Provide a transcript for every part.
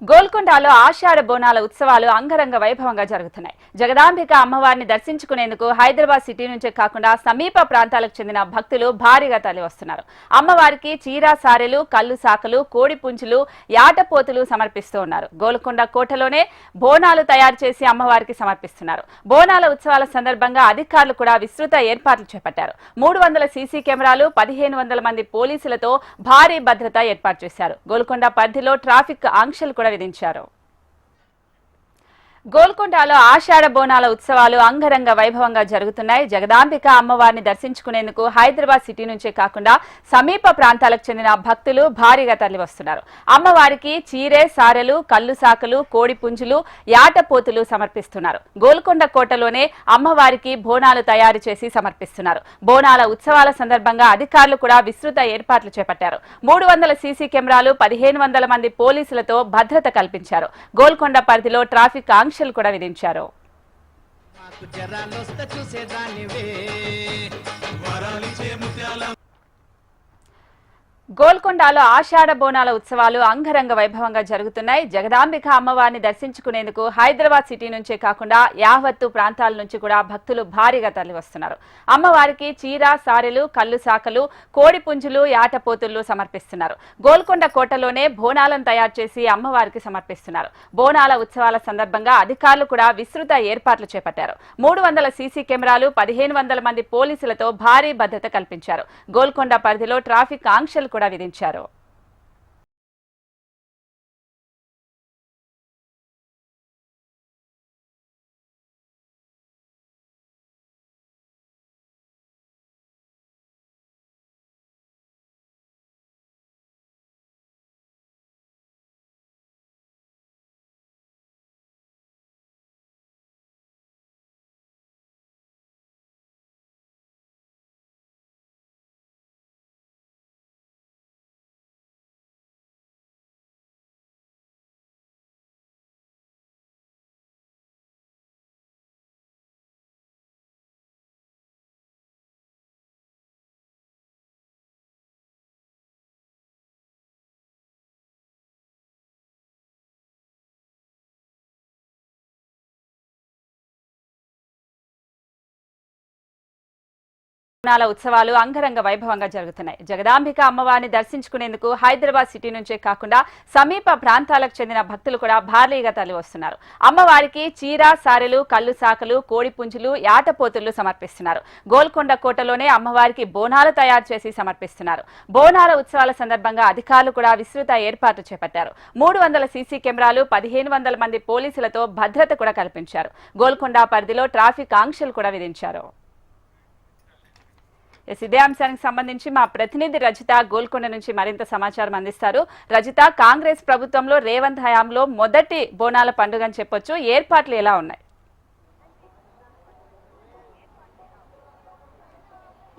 గోల్కొండలో ఆషాఢ బోనాల ఉత్సవాలు అంగరంగ వైభవంగా జరుగుతున్నాయి. జగదాంబిక అమ్మవారిని దర్శించుకునేందుకు హైదరాబాద్ సిటీ నుంచే కాకుండా సమీప ప్రాంతాలకు చెందిన భక్తులు భారీగా తరలివస్తున్నారు. అమ్మవారికి చీర సారెలు, కళ్ళు సాకలు, కోడి పుంజులు, యాటపోతులు సమర్పిస్తూ ఉన్నారు. గోల్కొండ కోటలోనే బోనాలు తయారు చేసి అమ్మవారికి సమర్పిస్తున్నారు. బోనాల ఉత్సవాల సందర్భంగా అధికారులు కూడా విస్తృత ఏర్పాట్లు చేపట్టారు. 300 సీసీ కెమెరాలు, 1500 మంది పోలీసులతో భారీ భద్రత ఏర్పాటు చేశారు. గోల్కొండ పరిధిలో ట్రాఫిక్ ఆంక్షలు విధించారు. గోల్కొండలో ఆషాఢ బోనాల ఉత్సవాలు అంగరంగ వైభవంగా జరుగుతున్నాయి. జగదాంబిక అమ్మవారిని దర్శించుకునేందుకు హైదరాబాద్ సిటీ నుంచే కాకుండా సమీప ప్రాంతాలకు చెందిన భక్తులు భారీగా తరలివస్తున్నారు. అమ్మవారికి చీరె సారెలు, కళ్ళు సాకలు, కోడి పుంజులు, యాటపోతులు సమర్పిస్తున్నారు. గోల్కొండ కోటలోనే అమ్మవారికి బోనాలు తయారు చేసి సమర్పిస్తున్నారు. బోనాల ఉత్సవాల సందర్భంగా అధికారులు కూడా విస్తృత ఏర్పాట్లు చేపట్టారు. 300 సీసీ కెమెరాలు, 1500 మంది పోలీసులతో భద్రత కల్పించారు. గోల్కొండ పరిధిలో ట్రాఫిక్ ఆంక్షలు కూడా విధించారు. గోల్కొండలో ఆషాఢ బోనాల ఉత్సవాలు అంగరంగ వైభవంగా జరుగుతున్నాయి. జగదాంబిక అమ్మవారిని దర్శించుకునేందుకు హైదరాబాద్ సిటీ నుంచే కాకుండా యావత్తు ప్రాంతాల నుంచి కూడా భక్తులు భారీగా తరలివస్తున్నారు. అమ్మవారికి చీర సారెలు, కళ్ళు సాకలు, కోడి పుంజులు, యాటపోతులు సమర్పిస్తున్నారు. గోల్కొండ కోటలోనే బోనాలను తయారు చేసి అమ్మవారికి సమర్పిస్తున్నారు. బోనాల ఉత్సవాల సందర్భంగా అధికారులు కూడా విస్తృత ఏర్పాట్లు చేపట్టారు. 300 సీసీ కెమెరాలు, 1500 మంది పోలీసులతో భారీ భద్రత కల్పించారు. గోల్కొండ పరిధిలో ట్రాఫిక్ ఆంక్షలు కూడా విధించారు. బోనాల ఉత్సవాలు అంగరంగ వైభవంగా జరుగుతున్నాయి. జగదాంబిక అమ్మవారిని దర్శించుకునేందుకు హైదరాబాద్ సిటీ నుంచే కాకుండా సమీప ప్రాంతాలకు చెందిన భక్తులు కూడా భారీగా తరలివస్తున్నారు. అమ్మవారికి చీర సారెలు, కళ్ళు సాకలు, కోడి పుంజులు, యాటపోతులు సమర్పిస్తున్నారు. గోల్కొండ కోటలోనే అమ్మవారికి బోనాలు తయారు చేసి సమర్పిస్తున్నారు. బోనాల ఉత్సవాల సందర్భంగా అధికారులు కూడా విస్తృత ఏర్పాట్లు చేపట్టారు. 300 సీసీ కెమెరాలు, 1500 మంది పోలీసులతో భద్రత కూడా కల్పించారు. గోల్కొండ పరిధిలో ట్రాఫిక్ ఆంక్షలు కూడా విధించారు. ఇదే అంశానికి సంబంధించి మా ప్రతినిధి రజిత గోల్కొండ నుంచి మరింత సమాచారం అందిస్తారు. రజిత, కాంగ్రెస్ ప్రభుత్వంలో రేవంత్ హయాంలో మొదటి బోనాల పండుగ అని చెప్పొచ్చు. ఏర్పాట్లు ఎలా ఉన్నాయి?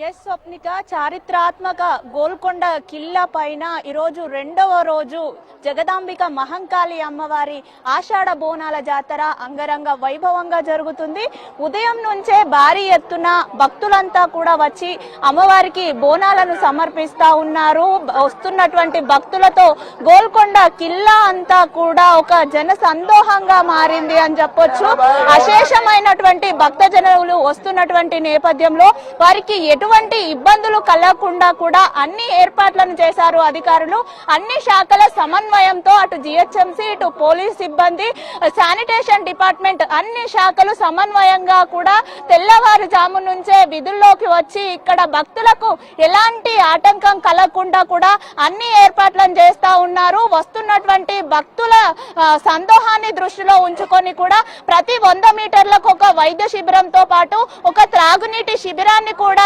ఎస్ స్వప్నిక, చారిత్రాత్మక గోల్కొండ కిల్లా పైన ఈరోజు 2వ రోజు జగదాంబిక మహంకాళి అమ్మవారి ఆషాఢ బోనాల జాతర అంగరంగ వైభవంగా జరుగుతుంది. ఉదయం నుంచే భారీ ఎత్తున భక్తులంతా కూడా వచ్చి అమ్మవారికి బోనాలను సమర్పిస్తా ఉన్నారు. వస్తున్నటువంటి భక్తులతో గోల్కొండ కిల్లా అంతా కూడా ఒక జన సందోహంగా మారింది అని చెప్పొచ్చు. అశేషమైనటువంటి భక్తజనులు వస్తున్నటువంటి నేపథ్యంలో వారికి ఎటువంటి ఇబ్బందులు కలగకుండా కూడా అన్ని ఏర్పాట్లను చేశారు అధికారులు. అన్ని శాఖల సమన్వయంతో అటు జిహెచ్ఎంసీ, ఇటు పోలీస్ సిబ్బంది, శానిటేషన్ డిపార్ట్మెంట్ అన్ని శాఖలు సమన్వయంగా కూడా తెల్లవారుజాము నుంచే విధుల్లోకి వచ్చి ఇక్కడ భక్తులకు ఎలాంటి ఆటంకం కలగకుండా కూడా అన్ని ఏర్పాట్లను చేస్తా ఉన్నారు. వస్తున్నటువంటి భక్తుల సందోహాన్ని దృష్టిలో ఉంచుకొని కూడా ప్రతి 100 మీటర్లకు ఒక వైద్య శిబిరంతో పాటు ఒక త్రాగునీటి శిబిరాన్ని కూడా